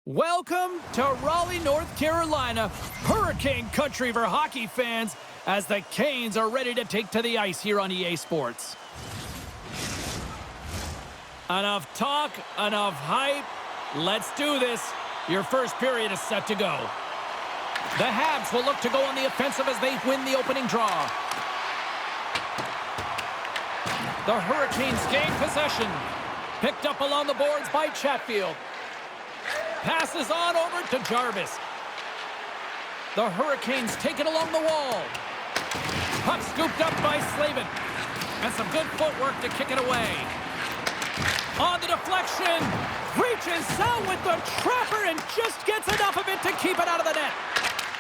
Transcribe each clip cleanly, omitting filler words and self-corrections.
Welcome to Raleigh, North Carolina, Hurricane Country for hockey fans, as the Canes are ready to take to the ice here on EA Sports. Enough talk, enough hype. Let's do this. Your first period is set to go. The Habs will look to go on the offensive as they win the opening draw. The Hurricanes gain possession. Picked up along the boards by Chatfield. Passes on over to Jarvis. The Hurricanes take it along the wall. Puck scooped up by Slavin. And some good footwork to kick it away. On the deflection. Reaches out with the trapper and just gets enough of it to keep it out of the net.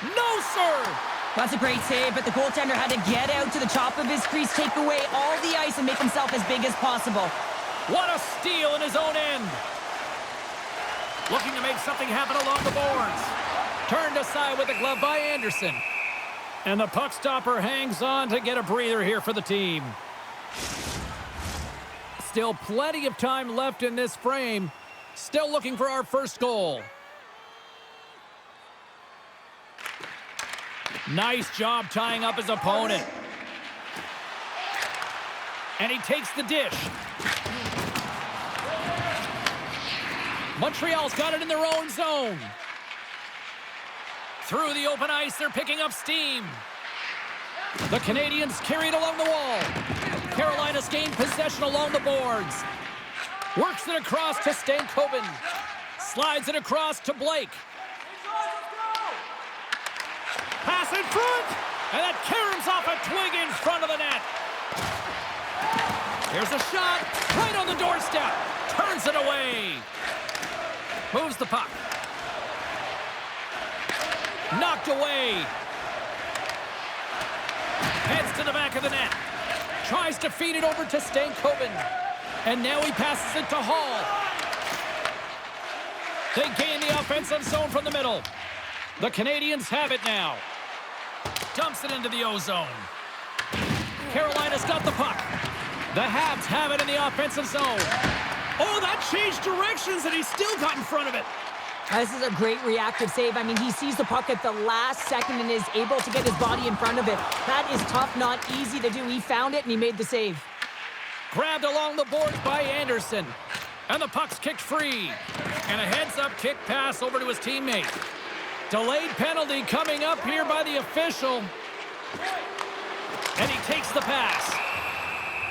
No, sir! That's a great save, but the goaltender had to get out to the top of his crease, take away all the ice, and make himself as big as possible. What a steal in his own end. Looking to make something happen along the boards. Turned aside with a glove by Anderson. And the puck stopper hangs on to get a breather here for the team. Still plenty of time left in this frame. Still looking for our first goal. Nice job tying up his opponent. And he takes the dish. Montreal's got it in their own zone. Through the open ice, they're picking up steam. The Canadiens carry it along the wall. Carolina's gained possession along the boards. Works it across to Stankoven. Slides it across to Blake. Pass in front, and that caroms off a twig in front of the net. Here's a shot, right on the doorstep. Turns it away. Moves the puck. Knocked away. Heads to the back of the net. Tries to feed it over to Stankoven. And now he passes it to Hall. They gain the offensive zone from the middle. The Canadiens have it now. Dumps it into the O-zone. Carolina's got the puck. The Habs have it in the offensive zone. Oh, that changed directions, and he still got in front of it. This is a great reactive save. I mean, he sees the puck at the last second and is able to get his body in front of it. That is tough, not easy to do. He found it, and he made the save. Grabbed along the boards by Anderson. And the puck's kicked free. And a heads-up kick pass over to his teammate. Delayed penalty coming up here by the official. And he takes the pass.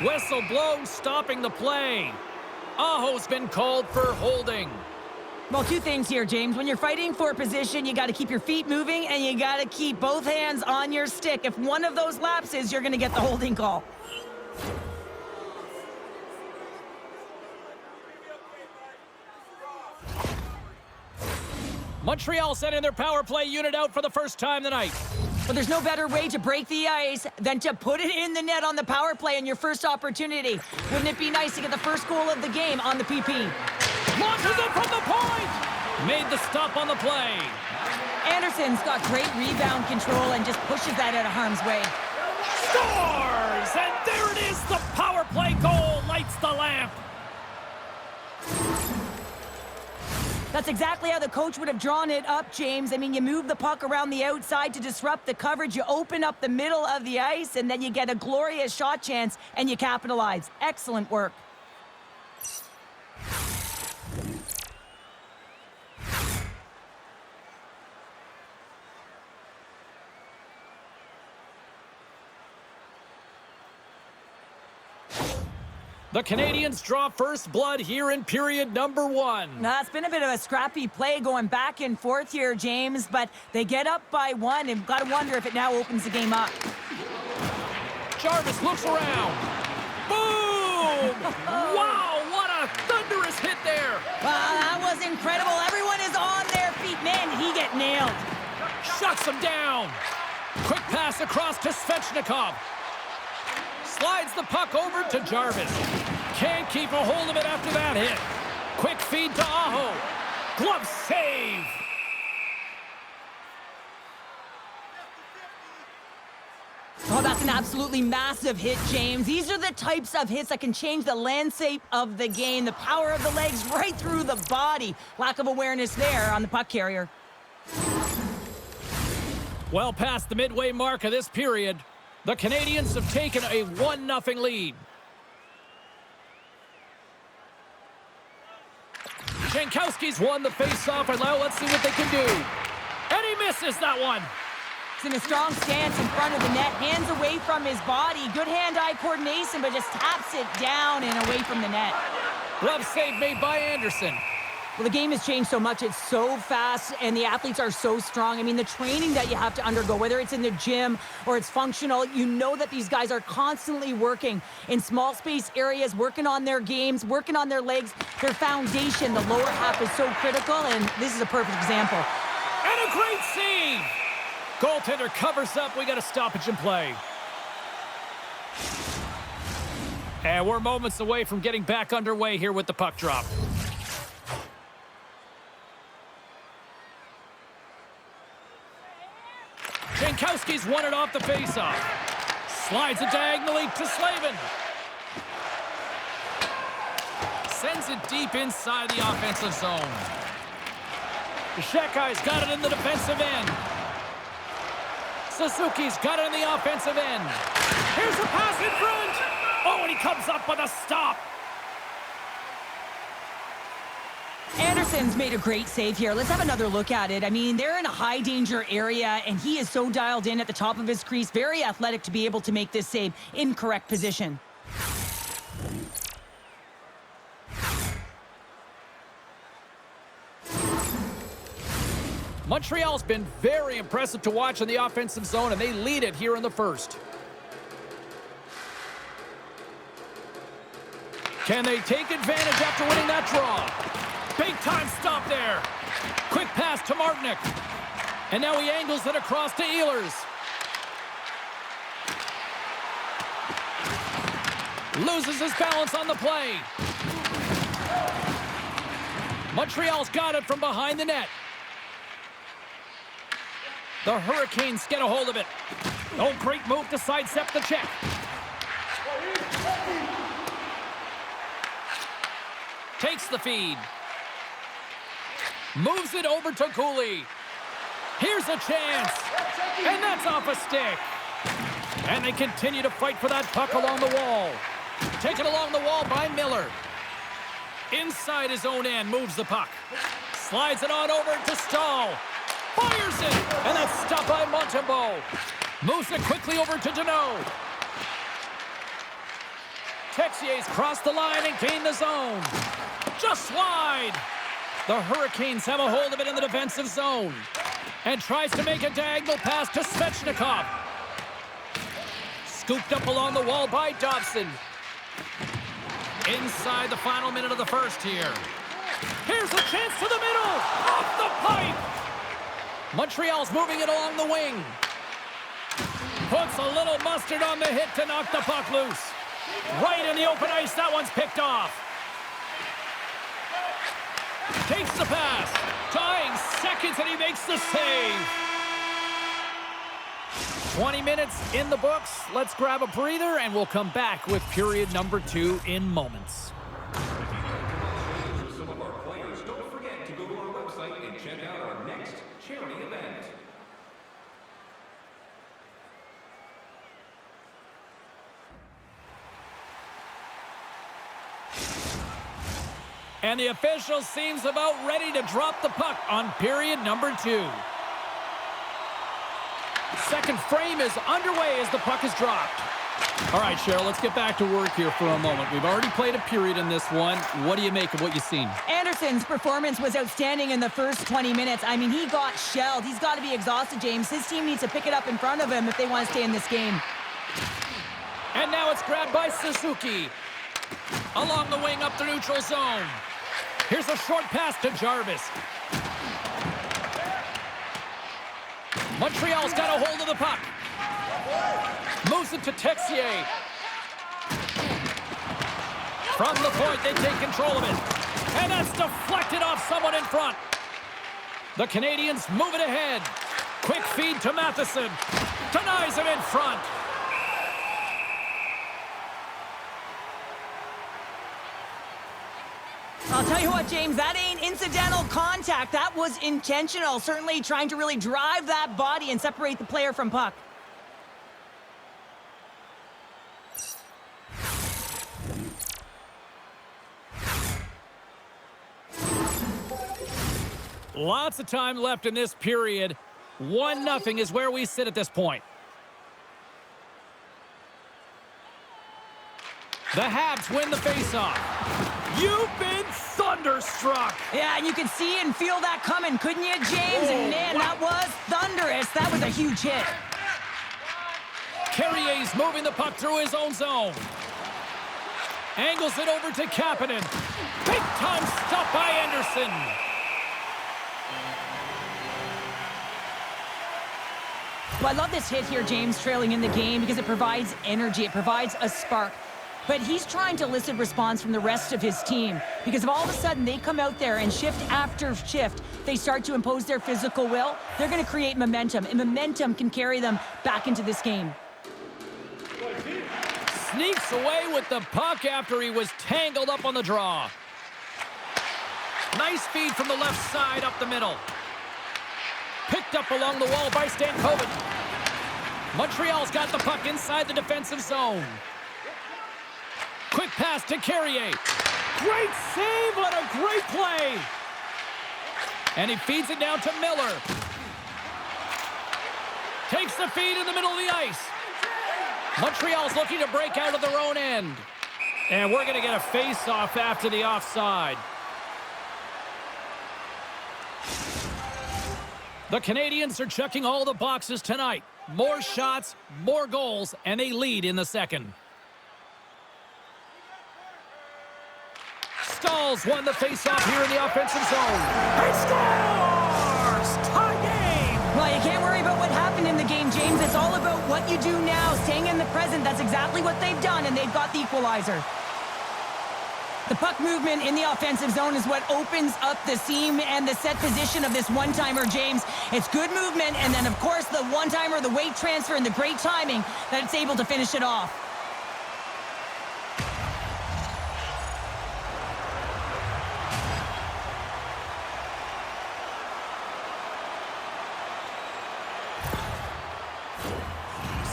Whistle blown, stopping the play. Aho's been called for holding. Well, two things here, James. When you're fighting for position, you got to keep your feet moving, and you got to keep both hands on your stick. If one of those lapses, you're going to get the holding call. Montreal sending their power play unit out for the first time tonight. But there's no better way to break the ice than to put it in the net on the power play in your first opportunity. Wouldn't it be nice to get the first goal of the game on the PP? Launches it from the point! Made the stop on the play. Anderson's got great rebound control and just pushes that out of harm's way. Scores! And there it is! The power play goal lights the lamp. That's exactly how the coach would have drawn it up, James. I mean, you move the puck around the outside to disrupt the coverage, you open up the middle of the ice, and then you get a glorious shot chance, and you capitalize. Excellent work. The Canadiens draw first blood here in period number 1. Now, it's been a bit of a scrappy play going back and forth here, James, but they get up by 1, and got to wonder if it now opens the game up. Jarvis looks around. Boom! Wow, what a thunderous hit there. That was incredible. Everyone is on their feet. Man, did he get nailed. Shuts him down. Quick pass across to Svechnikov. Slides the puck over to Jarvis. Can't keep a hold of it after that hit. Quick feed to Aho. Glove save. Oh, that's an Absolutely massive hit, James. These are the types of hits that can change the landscape of the game. The power of the legs right through the body. Lack of awareness there on the puck carrier. Well past the midway mark of this period, the Canadians have taken a 1-0 lead. Jankowski's won the face-off, and now let's see what they can do. And he misses that one. He's in a strong stance in front of the net, hands away from his body. Good hand-eye coordination, but just taps it down and away from the net. Glove save made by Anderson. Well, the game has changed so much. It's so fast, and the athletes are so strong. I mean, the training that you have to undergo, whether it's in the gym or it's functional, you know that these guys are constantly working in small space areas, working on their games, working on their legs, their foundation. The lower half is so critical, and this is a perfect example. And a great save! Goaltender covers up. We got a stoppage in play. And we're moments away from getting back underway here with the puck drop. Jankowski's won it off the faceoff. Slides it diagonally to Slavin. Sends it deep inside the offensive zone. Shekai's got it in the defensive end. Suzuki's got it in the offensive end. Here's a pass in front. Oh, and he comes up with a stop. Anderson's made a great save here. Let's have another look at it. I mean, they're in a high-danger area, and he is so dialed in at the top of his crease. Very athletic to be able to make this save in correct position. Montreal's been very impressive to watch in the offensive zone, and they lead it here in the first. Can they take advantage after winning that draw? Big time stop there. Quick pass to Martinick. And now he angles it across to Ehlers. Loses his balance on the play. Montreal's got it from behind the net. The Hurricanes get a hold of it. Oh, great move to sidestep the check. Takes the feed. Moves it over to Cooley. Here's a chance. And that's off a stick. And they continue to fight for that puck along the wall. Taken along the wall by Miller. Inside his own end, moves the puck. Slides it on over to Stahl. Fires it. And that's stopped by Montembeault. Moves it quickly over to Deneau. Texier's crossed the line and gained the zone. Just wide. The Hurricanes have a hold of it in the defensive zone. And tries to make a diagonal pass to Svechnikov. Scooped up along the wall by Dobson. Inside the final minute of the first here. Here's a chance to the middle. Off the pipe. Montreal's moving it along the wing. Puts a little mustard on the hit to knock the puck loose. Right in the open ice, that one's picked off. Takes the pass. Tying seconds, and he makes the save. 20 minutes in the books. Let's grab a breather, and we'll come back with period number 2 in moments. For some of our players, don't forget to go to our website and check out our next charity event. And the official seems about ready to drop the puck on period number 2. Second frame is underway as the puck is dropped. All right, Cheryl, let's get back to work here for a moment. We've already played a period in this one. What do you make of what you've seen? Anderson's performance was outstanding in the first 20 minutes. I mean, he got shelled. He's got to be exhausted, James. His team needs to pick it up in front of him if they want to stay in this game. And now it's grabbed by Suzuki. Along the wing up the neutral zone. Here's a short pass to Jarvis. Montreal's got a hold of the puck. Moves it to Texier. From the point, they take control of it. And that's deflected off someone in front. The Canadians move it ahead. Quick feed to Matheson. Denies him in front. I'll tell you what, James, that ain't incidental contact. That was intentional, certainly trying to really drive that body and separate the player from puck. Lots of time left in this period. 1-0 is where we sit at this point. The Habs win the faceoff. You've been thunderstruck. Yeah, and you could see and feel that coming, couldn't you, James? And man, that was thunderous. That was a huge hit. Carrier's moving the puck through his own zone. Angles it over to Kapanen. Big time stop by Anderson. Well, I love this hit here, James, trailing in the game because it provides energy. It provides a spark. But he's trying to elicit response from the rest of his team because if all of a sudden they come out there and shift after shift, they start to impose their physical will, they're going to create momentum, and momentum can carry them back into this game. Sneaks away with the puck after he was tangled up on the draw. Nice feed from the left side up the middle. Picked up along the wall by Stankoven. Montreal's got the puck inside the defensive zone. Quick pass to Carrier. Great save on a great play. And he feeds it down to Miller. Takes the feed in the middle of the ice. Montreal's looking to break out of their own end. And we're going to get a face-off after the offside. The Canadians are checking all the boxes tonight. More shots, more goals, and they lead in the second. Stahls won the faceoff here in the offensive zone. He scores! Tie game! Well, you can't worry about what happened in the game, James. It's all about what you do now, staying in the present. That's exactly what they've done, and they've got the equalizer. The puck movement in the offensive zone is what opens up the seam and the set position of this one-timer, James. It's good movement, and then, of course, the one-timer, the weight transfer, and the great timing that it's able to finish it off.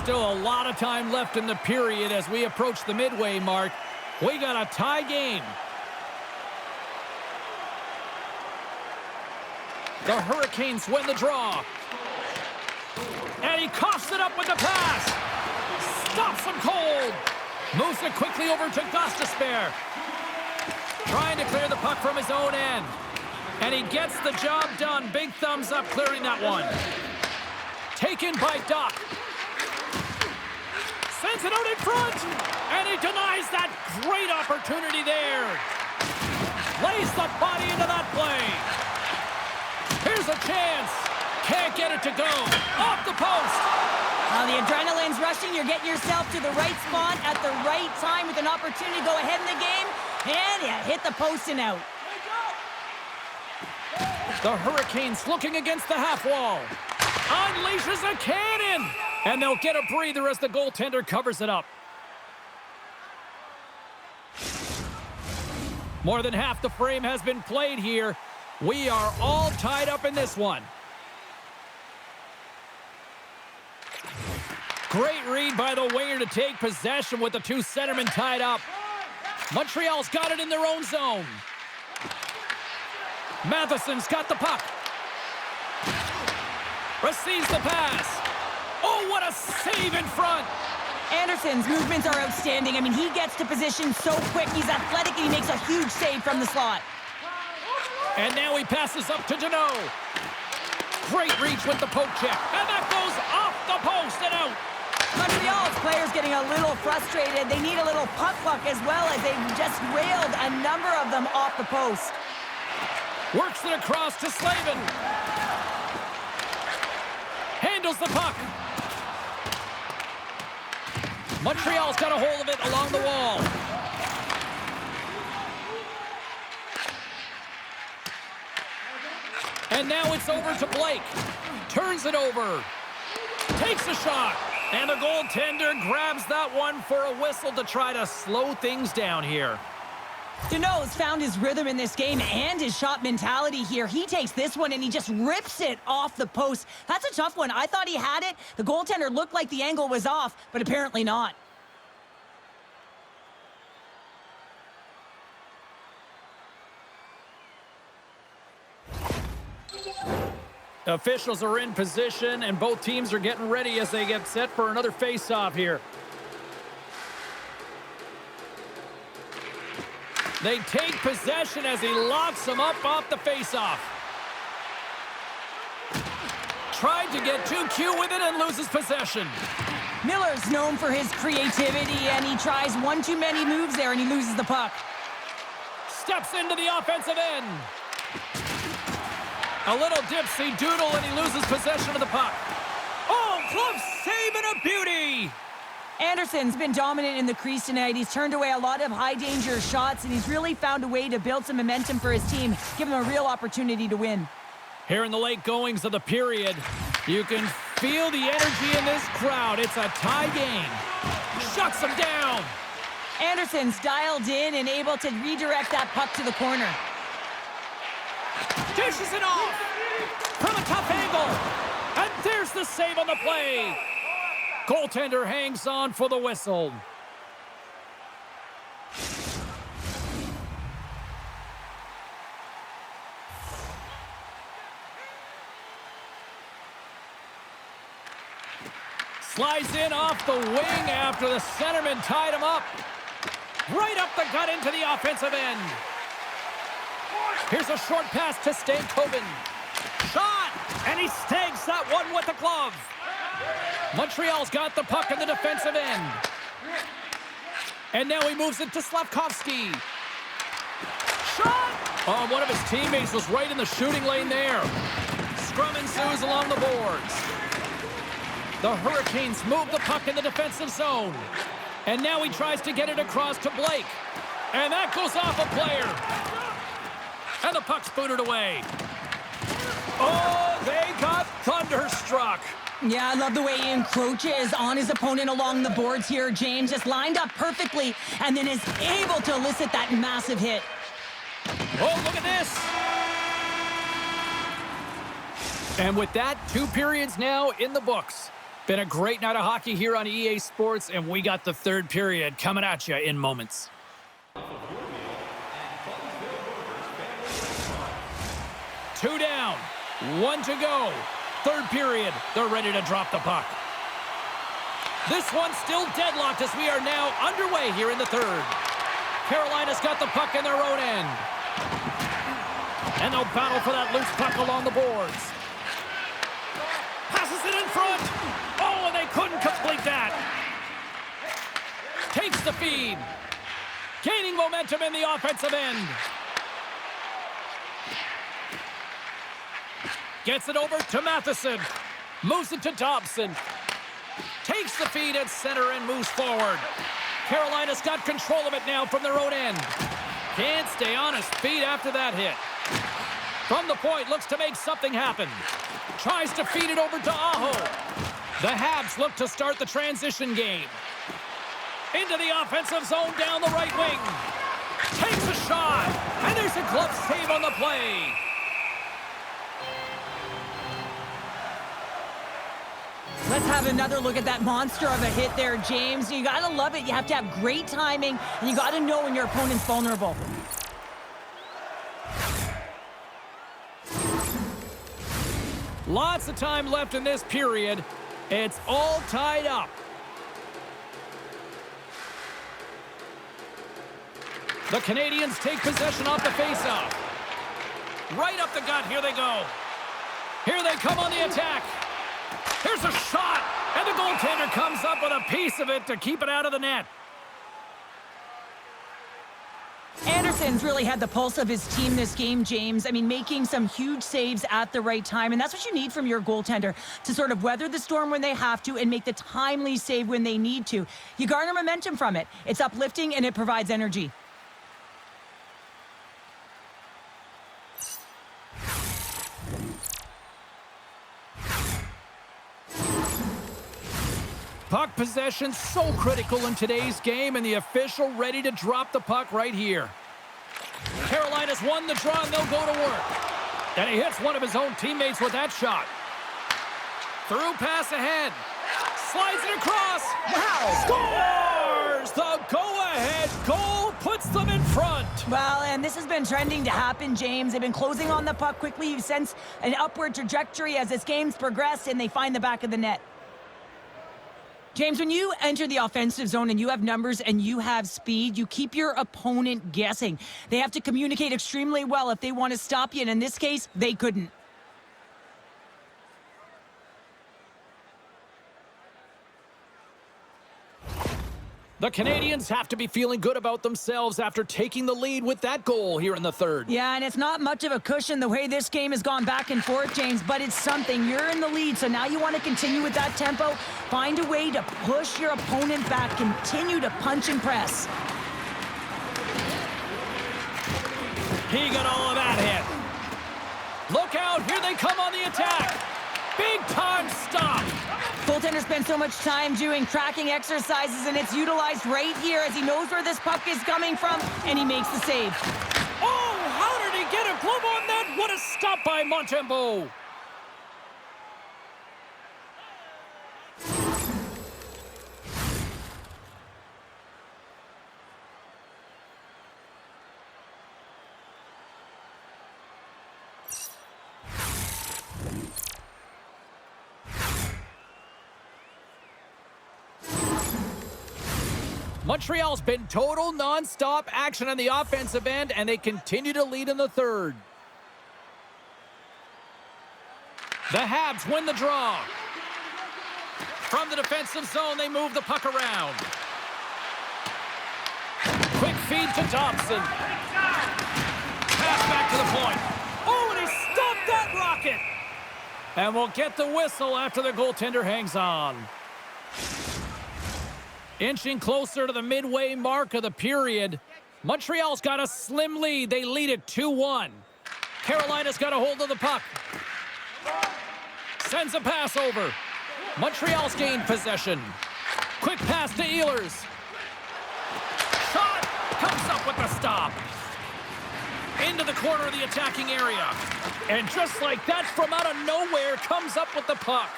Still a lot of time left in the period as we approach the midway mark. We got a tie game. The Hurricanes win the draw. And he coughs it up with the pass. Stops him cold. Moves it quickly over to Gostisbehere. Trying to clear the puck from his own end. And he gets the job done. Big thumbs up clearing that one. Taken by Doc. Sends it out in front, and he denies that great opportunity there. Lays the body into that play. Here's a chance. Can't get it to go. Off the post. Now the adrenaline's rushing. You're getting yourself to the right spot at the right time with an opportunity to go ahead in the game, and you hit the post and out. The Hurricanes looking against the half wall. Unleashes a cannon. And they'll get a breather as the goaltender covers it up. More than half the frame has been played here. We are all tied up in this one. Great read by the winger to take possession with the two centermen tied up. Montreal's got it in their own zone. Matheson's got the puck. Receives the pass. Oh, what a save in front! Anderson's movements are outstanding. I mean, he gets to position so quick. He's athletic, and he makes a huge save from the slot. And now he passes up to Deneau. Great reach with the poke check. And that goes off the post and out. Montreal's players getting a little frustrated. They need a little puck luck as well as they've just railed a number of them off the post. Works it across to Slavin. Handles the puck. Montreal's got a hold of it along the wall. And now it's over to Blake. Turns it over. Takes a shot. And the goaltender grabs that one for a whistle to try to slow things down here. Deneau's found his rhythm in this game and his shot mentality here. He takes this one and he just rips it off the post. That's a tough one. I thought he had it. The goaltender looked like the angle was off, but apparently not. Officials are in position, and both teams are getting ready as they get set for another face-off here. They take possession as he locks him up off the face-off. Tried to get too cute with it and loses possession. Miller's known for his creativity, and he tries one too many moves there, and he loses the puck. Steps into the offensive end. A little dipsy doodle, and he loses possession of the puck. Oh, glove save and a beauty! Anderson's been dominant in the crease tonight. He's turned away a lot of high-danger shots, and he's really found a way to build some momentum for his team, give him a real opportunity to win. Here in the late goings of the period, you can feel the energy in this crowd. It's a tie game. Shuts him down. Anderson's dialed in and able to redirect that puck to the corner. Dishes it off from a tough angle. And there's the save on the play. Goaltender hangs on for the whistle. Slides in off the wing after the centerman tied him up. Right up the gut into the offensive end. Here's a short pass to Stankoven. Shot! And he snags that one with the glove. Montreal's got the puck in the defensive end. And now he moves it to Slavkovsky. Shot! Oh, one of his teammates was right in the shooting lane there. Scrum ensues along the boards. The Hurricanes move the puck in the defensive zone. And now he tries to get it across to Blake. And that goes off a player. And the puck's booted away. Oh, they got thunderstruck. Yeah, I love the way he encroaches on his opponent along the boards here. James just lined up perfectly and then is able to elicit that massive hit. Oh, look at this. And with that, 2 periods now in the books. Been a great night of hockey here on EA Sports, and we got the 3rd period coming at you in moments. 2 down, 1 to go. 3rd period, they're ready to drop the puck. This one's still deadlocked as we are now underway here in the 3rd. Carolina's got the puck in their own end. And they'll battle for that loose puck along the boards. Passes it in front. Oh, and they couldn't complete that. Takes the feed. Gaining momentum in the offensive end. Gets it over to Matheson. Moves it to Dobson. Takes the feed at center and moves forward. Carolina's got control of it now from their own end. Can't stay on his feet after that hit. From the point, looks to make something happen. Tries to feed it over to Aho. The Habs look to start the transition game. Into the offensive zone down the right wing. Takes a shot. And there's a glove save on the play. Let's have another look at that monster of a hit there, James. You gotta love it. You have to have great timing, and you gotta know when your opponent's vulnerable. Lots of time left in this period. It's all tied up. The Canadians take possession off the faceoff. Right up the gut. Here they go. Here they come on the attack. Here's a shot, and the goaltender comes up with a piece of it to keep it out of the net. Anderson's really had the pulse of his team this game, James. I mean, making some huge saves at the right time, and that's what you need from your goaltender, to sort of weather the storm when they have to and make the timely save when they need to. You garner momentum from it. It's uplifting, and it provides energy. Puck possession so critical in today's game, and the official ready to drop the puck right here. Carolina's won the draw, and they'll go to work. And he hits one of his own teammates with that shot. Through pass ahead. Slides it across. Wow. Scores! The go-ahead goal puts them in front. Well, and this has been trending to happen, James. They've been closing on the puck quickly. You sense an upward trajectory as this game's progressed, and they find the back of the net. James, when you enter the offensive zone and you have numbers and you have speed, you keep your opponent guessing. They have to communicate extremely well if they want to stop you, and in this case, they couldn't. The Canadians have to be feeling good about themselves after taking the lead with that goal here in the third. Yeah, and it's not much of a cushion the way this game has gone back and forth, James, but it's something. You're in the lead, so now you want to continue with that tempo. Find a way to push your opponent back. Continue to punch and press. He got all of that hit. Look out, here they come on the attack. Big time stop. Goaltender spends so much time doing tracking exercises, and it's utilized right here as he knows where this puck is coming from, and he makes the save. Oh, how did he get a glove on that? What a stop by Montembeault. Montreal's been total non-stop action on the offensive end, and they continue to lead in the third. The Habs win the draw. From the defensive zone, they move the puck around. Quick feed to Thompson. Pass back to the point. Oh, and he stopped that rocket! And we'll get the whistle after the goaltender hangs on. Inching closer to the midway mark of the period. Montreal's got a slim lead. They lead it 2-1. Carolina's got a hold of the puck. Sends a pass over. Montreal's gained possession. Quick pass to Ehlers. Shot! Comes up with the stop. Into the corner of the attacking area. And just like that, from out of nowhere, comes up with the puck.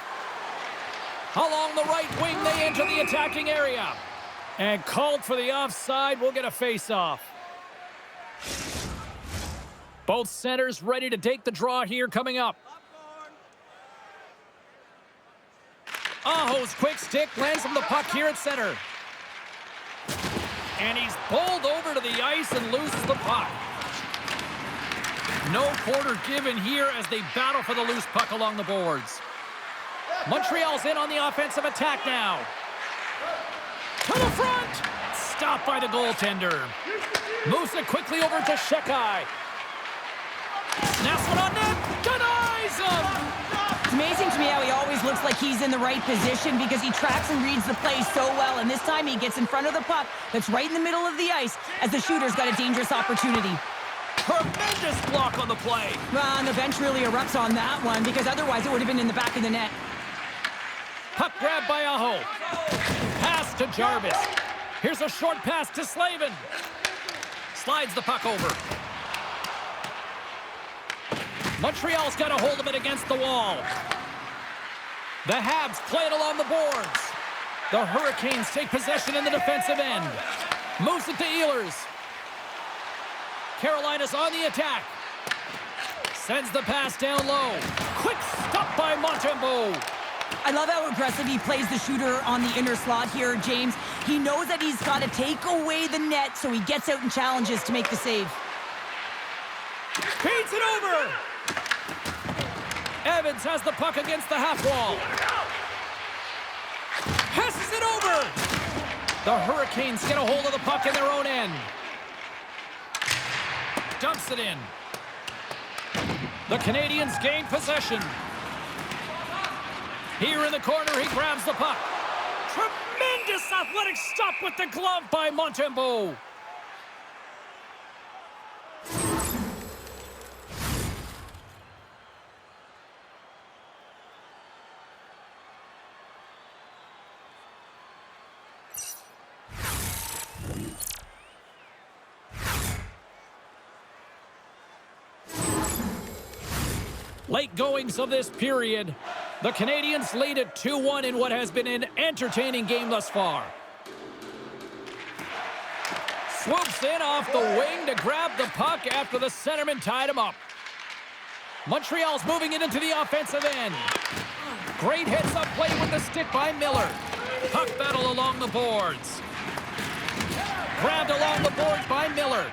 Along the right wing, they enter the attacking area. And called for the offside. We'll get a face-off. Both centers ready to take the draw here coming up. Aho's quick stick lands him the puck here at center. And he's bowled over to the ice and loses the puck. No quarter given here as they battle for the loose puck along the boards. Montreal's in on the offensive attack now. To the front! Stopped by the goaltender. Moves it quickly over to Shekai. Snaps one on net. Denies him! It's amazing to me how he always looks like he's in the right position because he tracks and reads the play so well. And this time he gets in front of the puck that's right in the middle of the ice as the shooter's got a dangerous opportunity. Tremendous block on the play. Well, and the bench really erupts on that one because otherwise it would have been in the back of the net. Puck grab by Aho. Pass to Jarvis. Here's a short pass to Slavin. Slides the puck over. Montreal's got a hold of it against the wall. The Habs play it along the boards. The Hurricanes take possession in the defensive end. Moves it to Ehlers. Carolina's on the attack. Sends the pass down low. Quick stop by Montembeault. I love how aggressive he plays the shooter on the inner slot here, James. He knows that he's got to take away the net, so he gets out and challenges to make the save. Feeds it over. Evans has the puck against the half wall. Passes it over. The Hurricanes get a hold of the puck in their own end. Dumps it in. The Canadians gain possession. Here in the corner, he grabs the puck. Tremendous athletic stop with the glove by Montembeault. Late goings of this period. The Canadians lead at 2-1 in what has been an entertaining game thus far. Swoops in off the wing to grab the puck after the centerman tied him up. Montreal's moving it into the offensive end. Great heads-up play with the stick by Miller. Puck battle along the boards. Grabbed along the boards by Miller.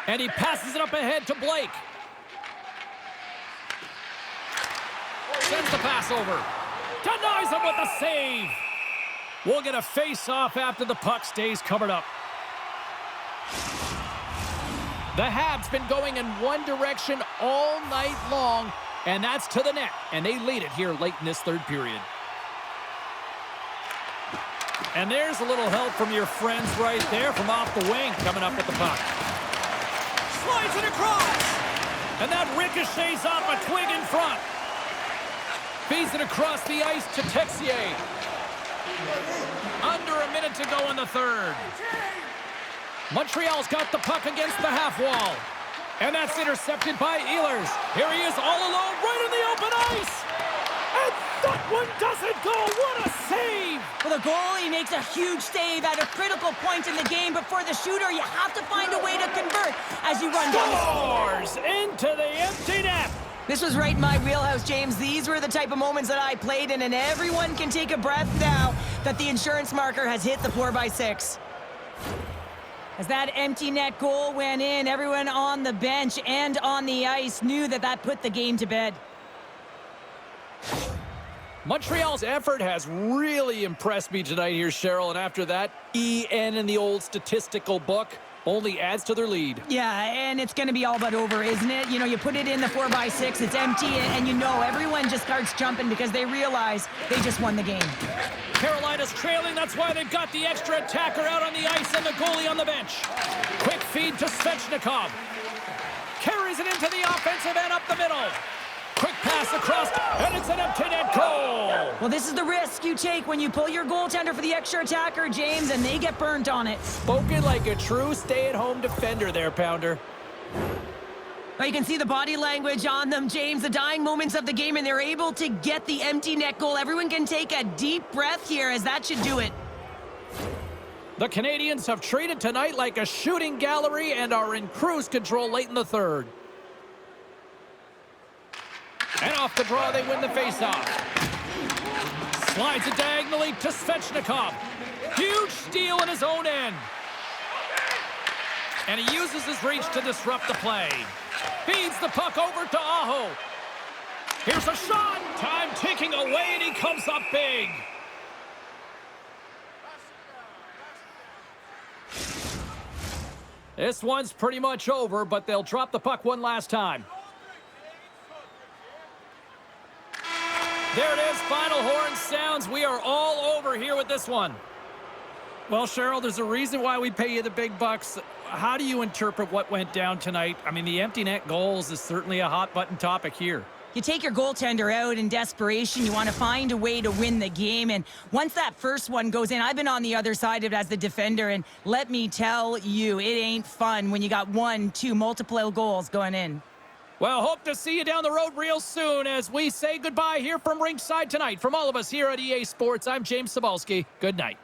And he passes it up ahead to Blake. Sends the pass over. Denies him with the save. We'll get a face-off after the puck stays covered up. The Habs been going in one direction all night long, and that's to the net. And they lead it here late in this third period. And there's a little help from your friends right there from off the wing coming up with the puck. Slides it across. And that ricochets off a twig in front. Feeds it across the ice to Texier. Under a minute to go in the third. Montreal's got the puck against the half wall. And that's intercepted by Ehlers. Here he is all alone right in the open ice. And that one doesn't go. What a save! Well, the goalie makes a huge save at a critical point in the game, but for the shooter, you have to find a way to convert as you run down. Scores into the empty net. This was right in my wheelhouse, James. These were the type of moments that I played in, and everyone can take a breath now that the insurance marker has hit the 4x6. As that empty net goal went in, everyone on the bench and on the ice knew that that put the game to bed. Montreal's effort has really impressed me tonight here, Cheryl, and after that, EN in the old statistical book only adds to their lead. Yeah, and it's going to be all but over, isn't it? You know, you put it in the 4x6, it's empty, and you know everyone just starts jumping because they realize they just won the game. Carolina's trailing, that's why they've got the extra attacker out on the ice and the goalie on the bench. Quick feed to Svechnikov. Carries it into the offensive end up the middle. Quick pass across, and it's an empty net goal. Well, this is the risk you take when you pull your goaltender for the extra attacker, James, and they get burnt on it. Spoken like a true stay-at-home defender there, Pounder. Well, you can see the body language on them, James, the dying moments of the game, and they're able to get the empty net goal. Everyone can take a deep breath here, as that should do it. The Canadians have treated tonight like a shooting gallery and are in cruise control late in the third. And off the draw, they win the faceoff. Slides it diagonally to Svechnikov. Huge steal in his own end. And he uses his reach to disrupt the play. Feeds the puck over to Aho. Here's a shot. Time ticking away, and he comes up big. This one's pretty much over, but they'll drop the puck one last time. There it is, final horn sounds. We are all over here with this one. Well, Cheryl, there's a reason why we pay you the big bucks. How do you interpret what went down tonight? I mean, the empty net goals is certainly a hot-button topic here. You take your goaltender out in desperation. You want to find a way to win the game. And once that first one goes in, I've been on the other side of it as the defender. And let me tell you, it ain't fun when you got 1, 2 multiple goals going in. Well, hope to see you down the road real soon as we say goodbye here from ringside tonight. From all of us here at EA Sports, I'm James Cebulski. Good night.